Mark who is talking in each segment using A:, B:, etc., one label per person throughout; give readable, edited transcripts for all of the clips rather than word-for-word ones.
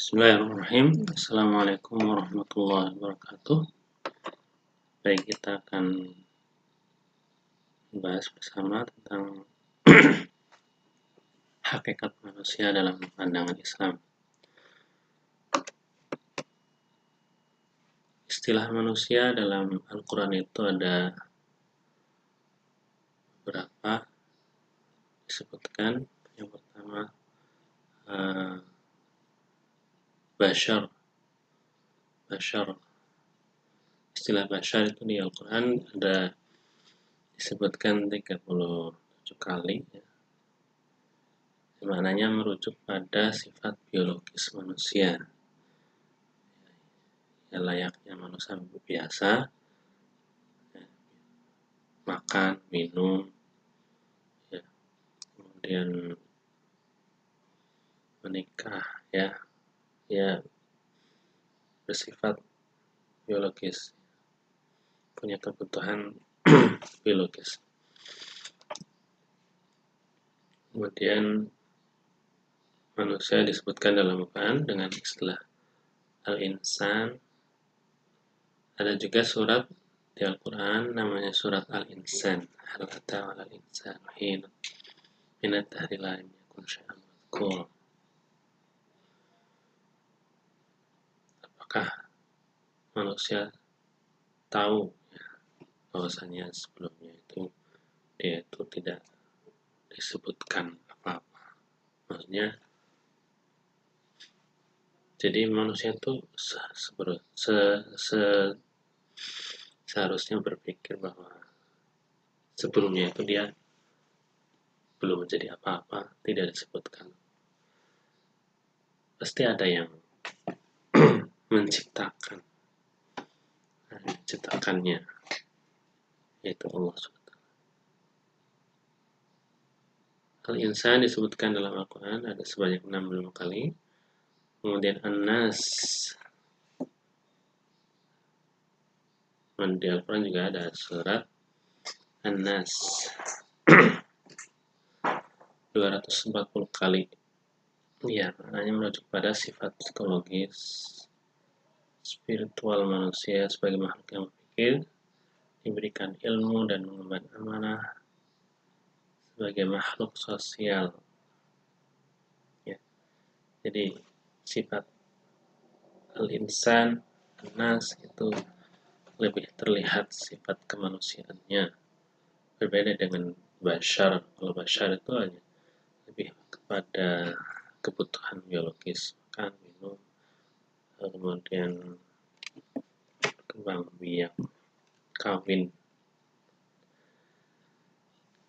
A: Bismillahirrahmanirrahim. Assalamualaikum warahmatullahi wabarakatuh. Baik, kita akan membahas bersama tentang hakikat manusia dalam pandangan Islam. Istilah manusia dalam Al-Quran itu ada beberapa disebutkan. Yang pertama, Bashar. Istilah Bashar itu di Al-Quran ada disebutkan 37 kali, ya. Maknanya merujuk pada sifat biologis manusia, ya, layaknya manusia biasa, ya, makan, minum, ya, kemudian menikah, ya bersifat biologis, punya kebutuhan biologis. Kemudian manusia disebutkan dalam Al-Quran dengan istilah Al-Insan. Ada juga surat di Al-Quran namanya surat Al-Insan. Hal ata 'alal insan hin min ad-dahri lam yakun syai'an madhkura. Apakah manusia tahu, ya, bahwasanya sebelumnya itu dia itu tidak disebutkan apa-apa? Maksudnya, jadi manusia itu seharusnya berpikir bahwa sebelumnya itu dia belum menjadi apa-apa, tidak disebutkan. Pasti ada yang menciptakannya, yaitu Allah SWT. Al-Insan disebutkan dalam Al-Quran ada sebanyak 65 kali. Kemudian An-Nas, di Al-Quran juga ada surat An-Nas 240 kali. Ya, maknanya merujuk pada sifat psikologis spiritual manusia sebagai makhluk yang berpikir, diberikan ilmu dan mengemban amanah, sebagai makhluk sosial, ya. Jadi sifat Al-Insan, An-Nas itu lebih terlihat sifat kemanusiaannya, berbeda dengan Bashar. Kalau Bashar itu hanya lebih kepada kebutuhan biologis, makan, minum, kemudian kembang biak, kawin.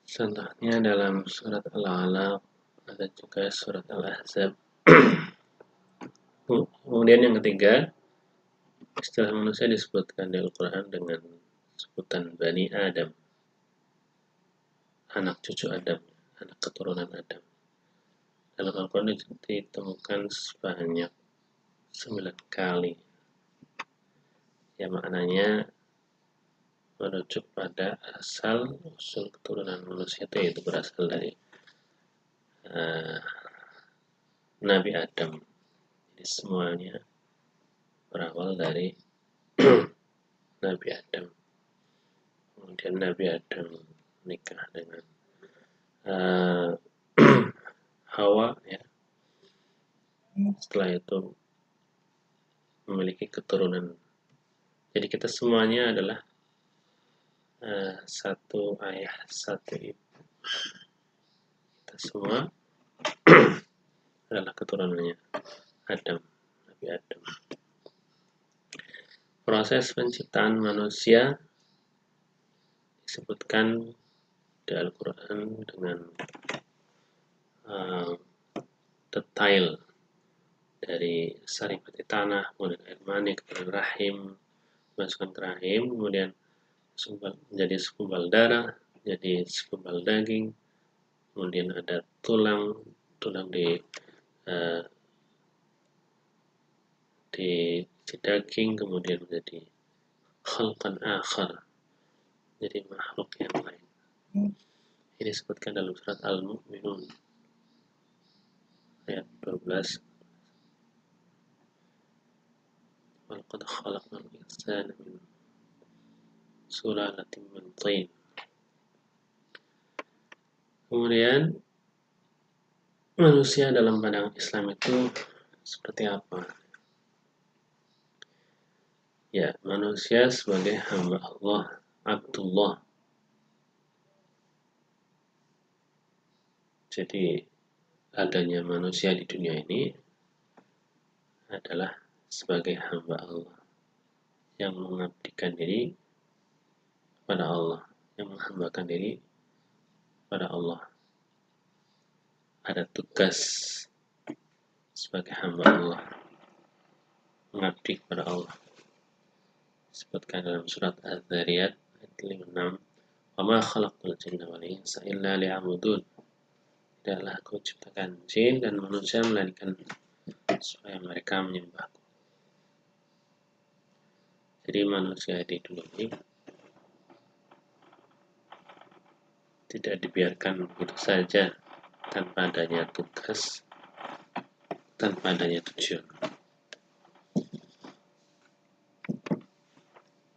A: Contohnya dalam surat Al-Alaq, ada juga surat Al-Ahzab. Kemudian yang ketiga, istilah manusia disebutkan di Al-Quran dengan sebutan Bani Adam, anak cucu Adam, anak keturunan Adam. Dalam Al-Quran ditemukan sebanyak 9 kali. Ya, maknanya merujuk pada asal usul keturunan manusia itu, yaitu berasal dari Nabi Adam. Jadi semuanya berawal dari Nabi Adam. Kemudian Nabi Adam menikah dengan Hawa, ya. Setelah itu memiliki keturunan. Jadi kita semuanya adalah satu ayah, satu ibu. Kita semua adalah keturunannya Adam, Nabi Adam. Proses penciptaan manusia disebutkan di Al-Quran dengan detail, dari saripati tanah, kemudian air mani, kemudian rahim, masukkan ke rahim, kemudian menjadi segumpal darah, jadi segumpal daging, kemudian ada tulang di daging, kemudian menjadi khalqan akhar, jadi makhluk yang lain. Ini disebutkan dalam surat Al-Mu'minun ayat 12. walaqad khalaqnal insana min sulalatin min tin. Kemudian manusia dalam pandangan Islam itu seperti apa? Ya, manusia sebagai hamba Allah, Abdullah. Jadi adanya manusia di dunia ini adalah sebagai hamba Allah yang mengabdikan diri kepada Allah, yang menghambakan diri kepada Allah. Ada tugas sebagai hamba Allah, mengabdi kepada Allah. Disebutkan dalam surat Az-Zariyat ayat 56, "Wa ma khalaqtul jinna wal insa illa liya'budun." Tidaklah aku ciptakan jin dan manusia melainkan supaya mereka menyembahku. Jadi manusia di dunia ini tidak dibiarkan begitu saja tanpa adanya tugas, tanpa adanya tujuan.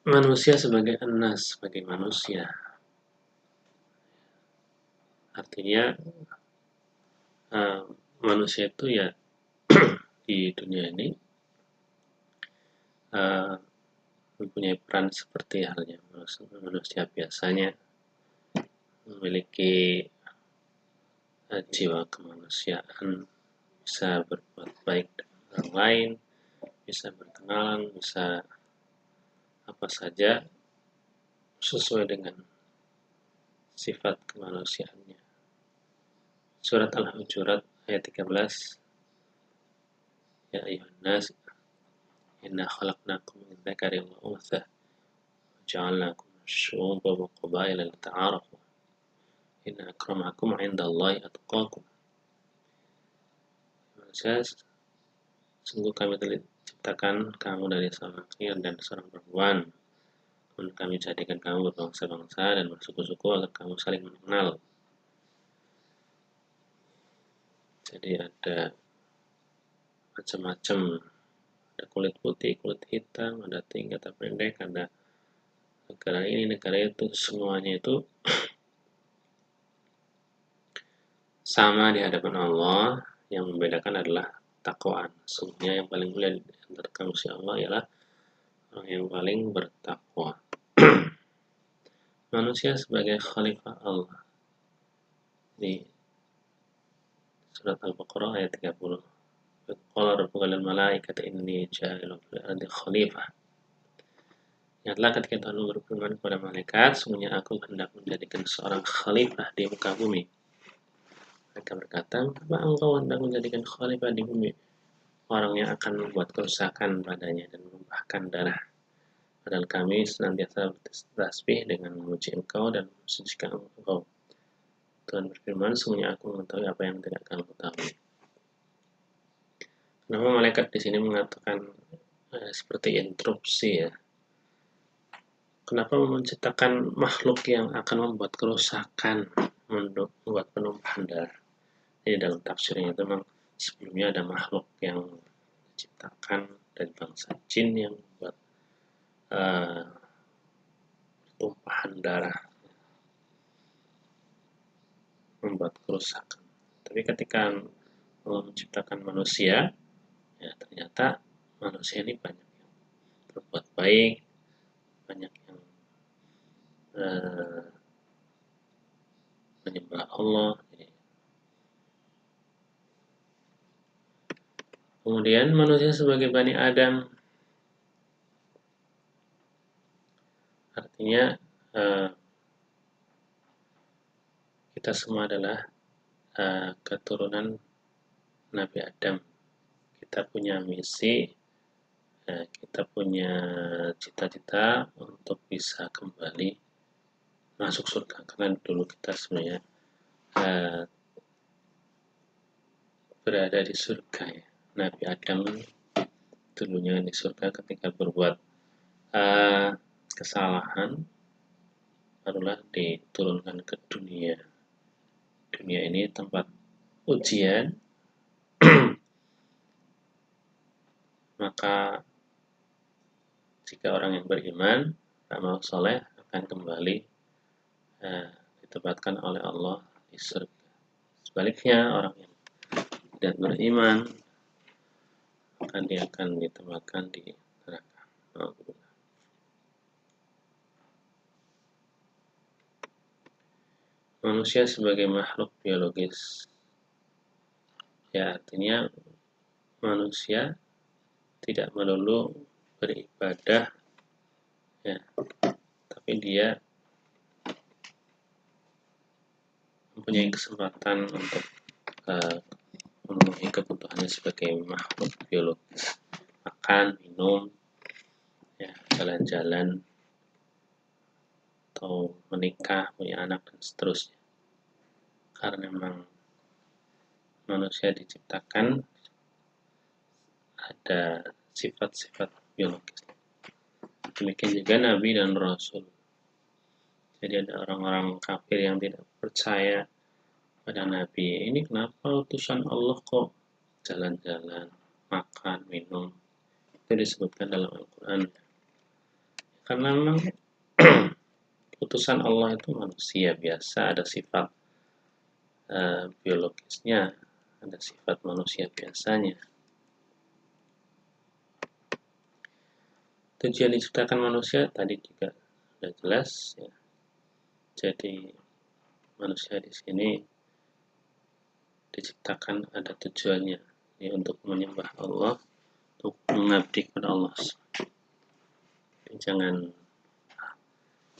A: Manusia sebagai anas, sebagai manusia, artinya manusia itu ya di dunia ini mempunyai peran seperti halnya manusia biasanya, memiliki jiwa kemanusiaan, bisa berbuat baik dengan orang lain, bisa berkenalan, bisa apa saja sesuai dengan sifat kemanusiaannya. Surat Al-Hujurat ayat 13, "Ya ayyuhan nas, inna khalaqnakum min dzakarin wa untha wa ja'alnakum syu'uban wa qabaila lita'arafu. Inna akramakum 'indallahi atqakum." Manusia, sungguh kami telah ciptakan kamu dari seorang laki dan seorang perempuan. Kemudian kami jadikan kamu berbangsa-bangsa dan bersuku-suku agar kamu saling mengenal. Jadi ada macam-macam, ada kulit putih, kulit hitam, ada tinggi atau pendek, ada negara ini, negara itu, semuanya itu sama di hadapan Allah. Yang membedakan adalah takwaan. Sungguhnya yang paling mulia di antara manusia Allah ialah orang yang paling bertakwa. Manusia sebagai khalifah Allah di surat Al-Baqarah ayat 30. Qala rabbuka lil malaikati inni ja'ilun fil ardi khalifah. Ingatlah ketika Tuhan berfirman kepada malaikat, sungguhnya aku hendak menjadikan seorang khalifah di muka bumi. Mereka berkata, apa engkau hendak menjadikan khalifah di bumi? Orang yang akan membuat kerusakan padanya dan menumpahkan darah. Padahal kami senantiasa bertasbih dengan memuji engkau dan mensucikan engkau. Tuhan berfirman, sungguhnya aku mengetahui apa yang tidak kamu ketahui. Kenapa malaikat di sini mengatakan seperti interupsi ya? Kenapa menciptakan makhluk yang akan membuat kerusakan, membuat penumpahan darah? Jadi dalam tafsirnya itu memang sebelumnya ada makhluk yang diciptakan dari bangsa jin yang membuat tumpahan darah, membuat kerusakan. Tapi ketika Allah menciptakan manusia, ya ternyata manusia ini banyak yang berbuat baik, banyak yang menyembah Allah. Kemudian manusia sebagai Bani Adam, artinya kita semua adalah keturunan Nabi Adam. Kita punya misi, kita punya cita-cita untuk bisa kembali masuk surga. Karena dulu kita sebenarnya berada di surga ya. Nabi Adam dulunya di surga, ketika berbuat kesalahan barulah diturunkan ke dunia. Dunia ini tempat ujian, maka jika orang yang beriman, beramal soleh akan kembali ditempatkan oleh Allah di surga. Sebaliknya orang yang tidak beriman dia akan ditempatkan di neraka. Manusia sebagai makhluk biologis, ya artinya manusia tidak melulu beribadah, ya, tapi dia mempunyai kesempatan untuk memenuhi kebutuhannya sebagai makhluk biologis, makan, minum, ya, jalan-jalan, atau menikah, punya anak, dan seterusnya. Karena memang manusia diciptakan ada sifat-sifat biologis. Demikian juga Nabi dan Rasul. Jadi ada orang-orang kafir yang tidak percaya pada Nabi. Ini kenapa utusan Allah kok jalan-jalan, makan, minum? Itu disebutkan dalam Al-Quran. Karena memang utusan Allah itu manusia biasa, ada sifat biologisnya, ada sifat manusia biasanya. Tujuan diciptakan manusia tadi juga sudah jelas, ya. Jadi manusia di sini diciptakan ada tujuannya, ya, untuk menyembah Allah, untuk mengabdi kepada Allah.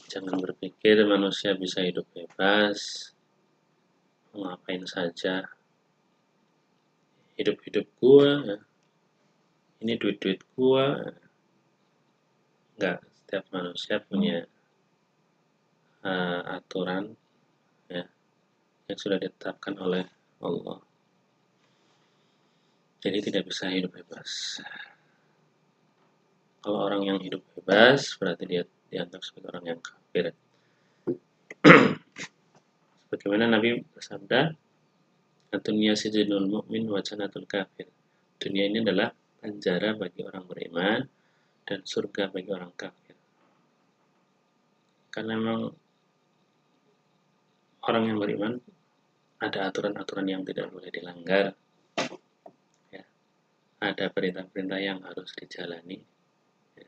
A: Jangan berpikir manusia bisa hidup bebas, ngapain saja, hidup gua, ya. Ini duit gua. Enggak, setiap manusia punya aturan, ya, yang sudah ditetapkan oleh Allah. Jadi tidak bisa hidup bebas. Kalau orang yang hidup bebas berarti dia dianggap sebagai orang yang kafir. Bagaimana Nabi bersabda, "Dunya sijnul mu'min wa jannatul kafir." Dunia ini adalah penjara bagi orang beriman dan surga bagi orang kafir. Karena memang orang yang beriman ada aturan-aturan yang tidak boleh dilanggar, ya. Ada perintah-perintah yang harus dijalani, ya.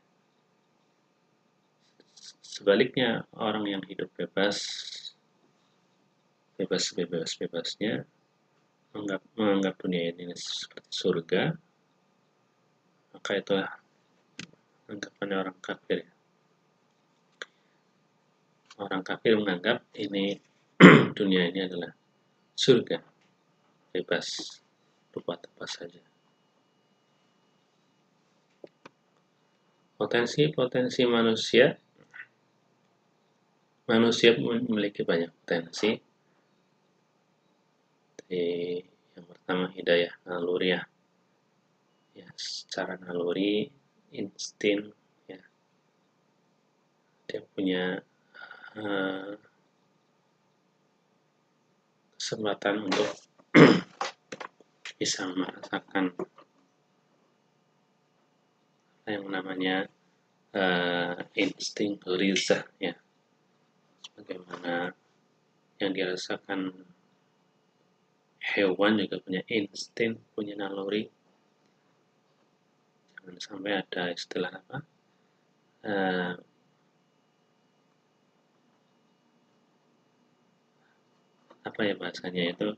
A: Sebaliknya orang yang hidup bebasnya menganggap dunia ini seperti surga, maka itulah anggapan orang kafir. Orang kafir menganggap ini dunia ini adalah surga, bebas, berbuat apa saja. Potensi manusia memiliki banyak potensi. Yang pertama hidayah naluriah, ya, secara naluri, insting, ya, dia punya kesempatan untuk bisa merasakan yang namanya insting ghrizah, ya, sebagaimana yang dirasakan hewan juga punya insting, punya naluri. Jangan sampai ada istilah apa ya bahasanya itu,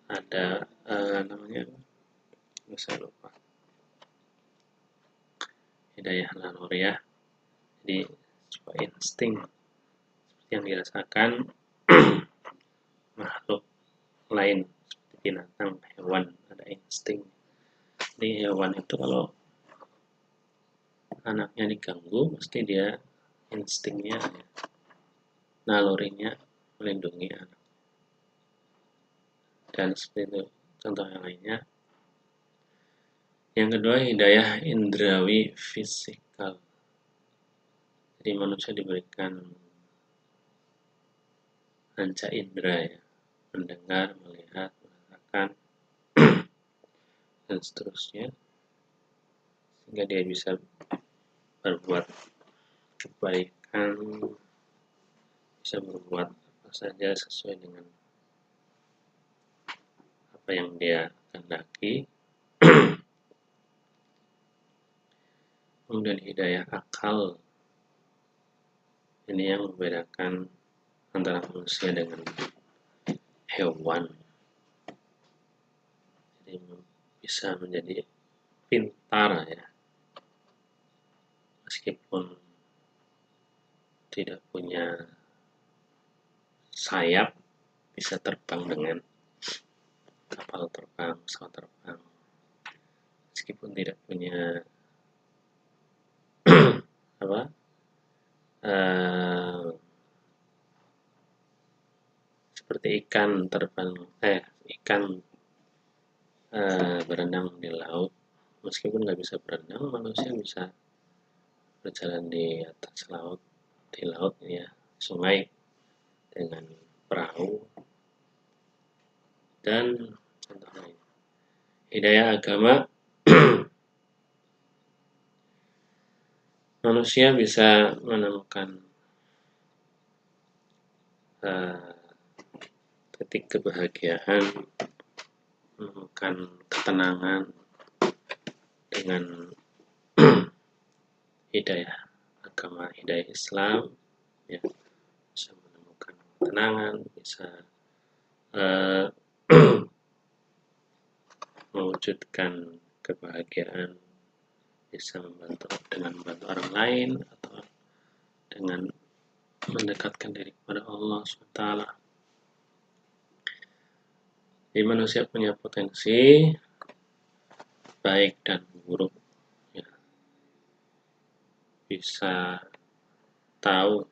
A: ada namanya, saya lupa, hidayah naluriah. Jadi sebuah insting seperti yang dirasakan makhluk lain seperti binatang, hewan, ada insting. Jadi hewan itu kalau anaknya diganggu, mesti dia instingnya, nalurinya melindungi anak. Dan seperti itu contoh yang lainnya. Yang kedua, hidayah indrawi fisikal. Jadi manusia diberikan panca indera, ya, mendengar, melihat, merasakan, dan seterusnya, sehingga dia bisa berbuat kebaikan, bisa berbuat apa saja sesuai dengan apa yang dia kehendaki. Kemudian hidayah akal, ini yang membedakan antara manusia dengan hewan. Jadi bisa menjadi pintar ya, meskipun tidak punya sayap, bisa terbang dengan kapal terbang, pesawat terbang, meskipun tidak punya apa seperti ikan terbang, ikan berenang di laut. Meskipun nggak bisa berenang, manusia bisa berjalan di atas laut, di laut ya, sungai dengan perahu. Dan contoh lain, hidayah agama, manusia bisa menemukan titik kebahagiaan, menemukan ketenangan dengan hidayah agama, hidayah Islam ya, bisa menemukan ketenangan, bisa mewujudkan kebahagiaan, bisa membantu orang lain, atau dengan mendekatkan diri kepada Allah SWT. Jadi manusia punya potensi baik dan buruk ya. Bisa tahu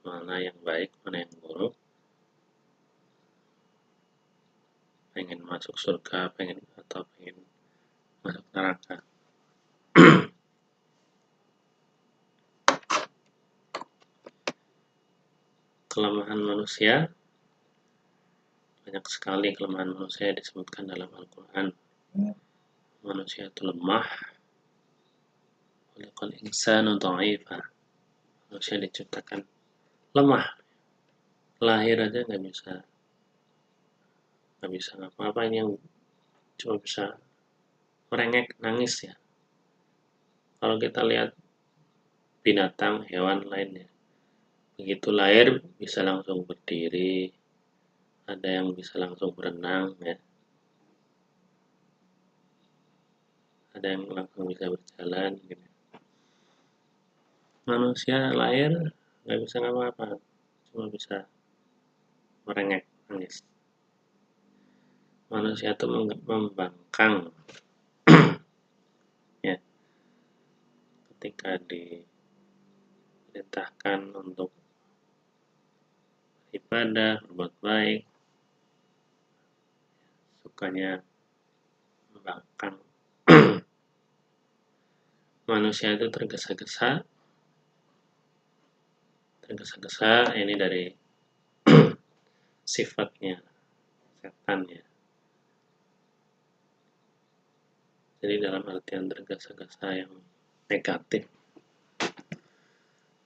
A: mana yang baik, mana yang buruk, pengen masuk surga, pengen masuk neraka. Kelemahan manusia, banyak sekali kelemahan manusia disebutkan dalam Al-Quran. Manusia itu lemah, khuliqal insanu dha'ifa. Manusia diciptakan lemah, lahir aja nggak bisa ngapa-ngapain, yang cuma bisa merengek, nangis ya. Kalau kita lihat binatang, hewan lainnya, begitu lahir bisa langsung berdiri, ada yang bisa langsung berenang ya, ada yang langsung bisa berjalan gitu. Manusia lahir nggak bisa ngapa-apa, cuma bisa merengek, nangis. Manusia itu membangkang ya, ketika diperintahkan untuk ibadah, berbuat baik, sukanya membangkang. Manusia itu tergesa-gesa, ini dari sifatnya setan ya. Jadi dalam artian tergesa-gesa yang negatif.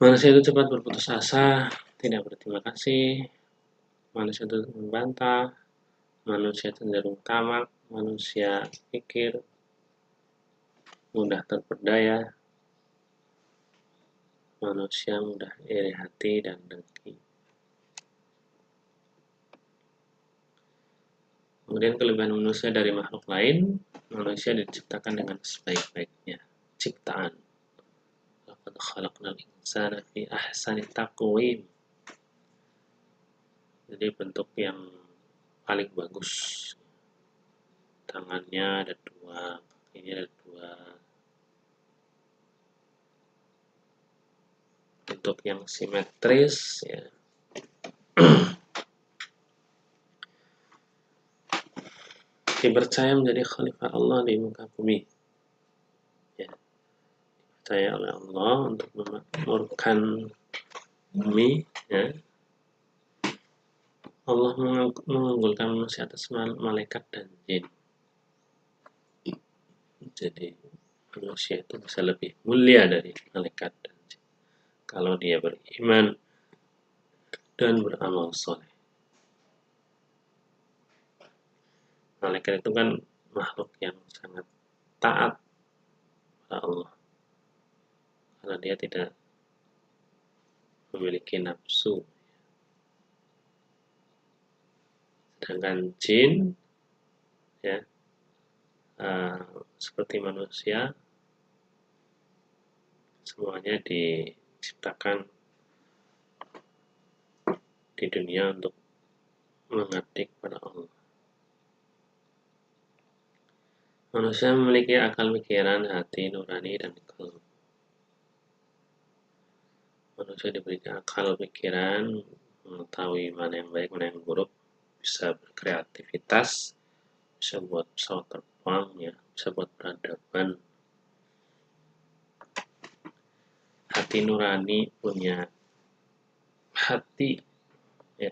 A: Manusia itu cepat berputus asa, tidak berterima kasih, manusia itu membantah, manusia cenderung tamak, manusia pikir, mudah terperdaya, manusia mudah iri hati dan dengki. Kemudian kelebihan manusia dari makhluk lain, manusia diciptakan dengan sebaik-baiknya ciptaan. Laqad khalaqnal insana fi ahsani taqwim. Jadi bentuk yang paling bagus. Tangannya ada 2, kakinya ada 2. Bentuk yang simetris ya. Dipercaya menjadi khalifah Allah di muka bumi ya. Dipercaya oleh Allah untuk memakmurkan bumi ya. Allah mengunggulkan manusia atas malaikat dan jin. Jadi manusia itu bisa lebih mulia dari malaikat dan jin kalau dia beriman dan beramal soleh. Malaikat itu kan makhluk yang sangat taat pada Allah karena dia tidak memiliki nafsu. Sedangkan jin ya seperti manusia semuanya diciptakan di dunia untuk mengabdi kepada Allah. Manusia memiliki akal pikiran, hati, nurani, dan qalb. Manusia diberikan akal pikiran, mengetahui mana yang baik, mana yang buruk, bisa berkreativitas, bisa buat pesawat terbang, ya, bisa buat peradaban. Hati nurani, punya hati ya,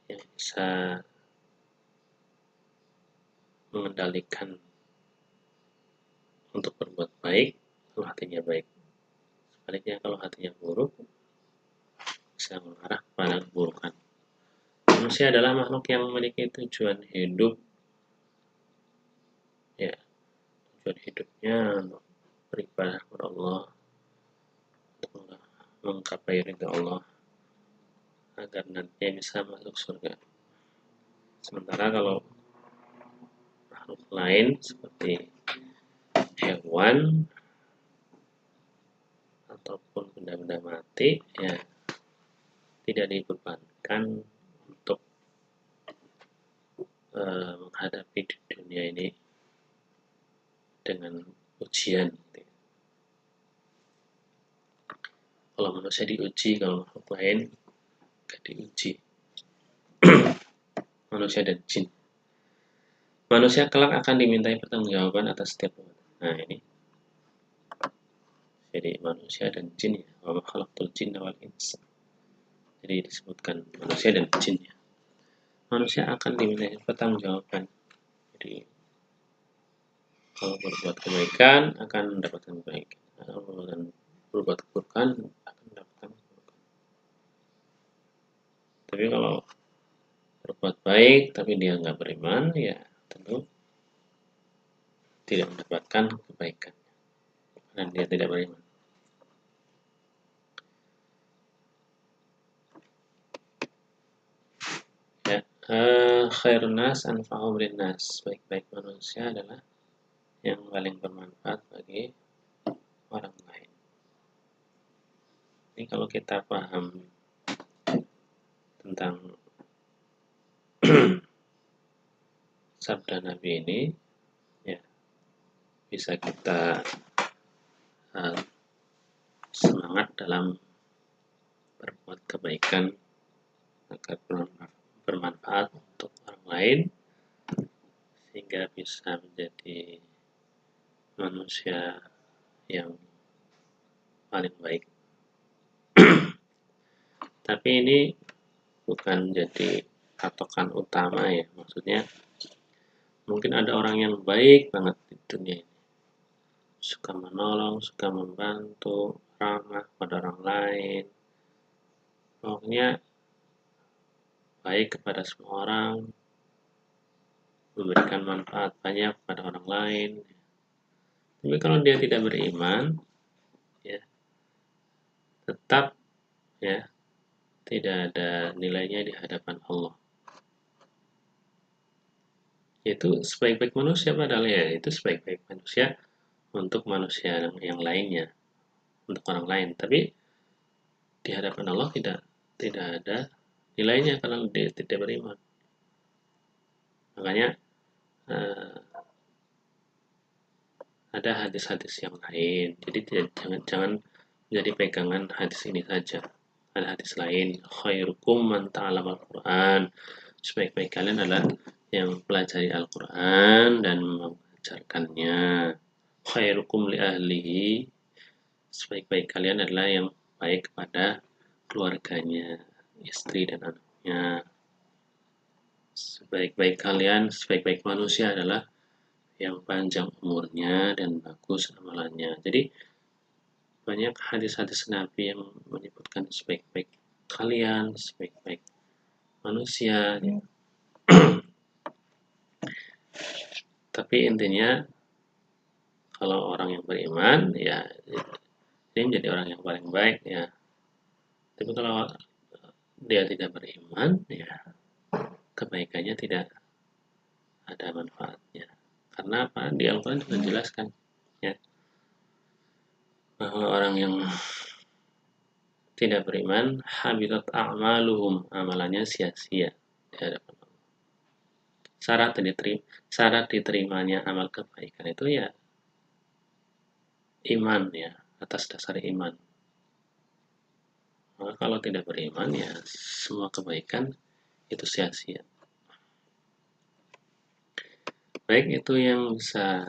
A: yang bisa mengendalikan untuk berbuat baik kalau hatinya baik. Sebaliknya kalau hatinya buruk bisa mengarah pada keburukan. Manusia adalah makhluk yang memiliki tujuan hidup ya, tujuan hidupnya untuk beribadah kepada Allah, untuk menggapai ridha Allah agar nantinya bisa masuk surga. Sementara kalau makhluk lain seperti hewan ataupun benda-benda mati ya tidak dibebankan untuk menghadapi dunia ini dengan ujian. Kalau manusia diuji, kalau makhluk lain gak diuji. Manusia dan jin. Manusia kelak akan dimintai pertanggungjawaban atas setiap perbuatan. Nah ini. Jadi manusia dan jin ya. Wa ma khalaqtul jinna wal insa. Jadi disebutkan manusia dan jin ya. Manusia akan dimintai pertanggungjawaban. Jadi kalau berbuat kebaikan akan mendapatkan kebaikan. Kalau berbuat keburukan akan mendapatkan keburukan. Tapi kalau berbuat baik tapi dia nggak beriman ya tentu tidak mendapatkan kebaikan karena dia tidak beriman. Ya, khairun nas anfa'uhum linnas. Baik-baik manusia adalah yang paling bermanfaat bagi orang lain. Ini kalau kita paham tentang sabda Nabi ini ya bisa kita semangat dalam berbuat kebaikan agar bermanfaat untuk orang lain sehingga bisa menjadi manusia yang paling baik. Tapi ini bukan jadi patokan utama ya, maksudnya mungkin ada orang yang baik banget di dunia ini, suka menolong, suka membantu, ramah pada orang lain, pokoknya baik kepada semua orang, memberikan manfaat banyak pada orang lain. Tapi kalau dia tidak beriman, ya tetap ya tidak ada nilainya di hadapan Allah. Itu sebaik-baik manusia padahal ya, itu sebaik-baik manusia untuk manusia yang lainnya, untuk orang lain. Tapi di hadapan Allah tidak ada nilainya karena dia tidak beriman. Makanya ada hadis-hadis yang lain. Jadi jangan jadi pegangan hadis ini saja. Ada hadis lain, khairukum man ta'allama al-Qur'an. Sebaik-baik kalian adalah yang mempelajari Al-Qur'an dan mengajarkannya. Khairukum li ahlihi. Sebaik-baik kalian adalah yang baik kepada keluarganya, istri dan anaknya. Sebaik-baik kalian, sebaik-baik manusia adalah yang panjang umurnya dan bagus amalannya. Jadi banyak hadis-hadis Nabi yang menyebutkan sebaik-baik kalian, sebaik-baik manusia. Ya. Tapi intinya kalau orang yang beriman ya dia menjadi orang yang paling baik ya. Tapi kalau dia tidak beriman ya kebaikannya tidak ada manfaatnya. Karena apa? Di Al-Quran juga dijelaskan ya bahwa orang yang tidak beriman habitat a'maluhum, amalannya sia-sia di hadapan Allah. Syarat diterimanya amal kebaikan itu ya iman ya, atas dasar iman. Maka kalau tidak beriman ya semua kebaikan itu sia-sia. Baik, itu yang bisa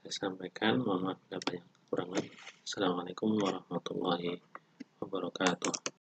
A: saya sampaikan. Mohon maaf bila banyak kekurangan. Assalamualaikum warahmatullahi wabarakatuh.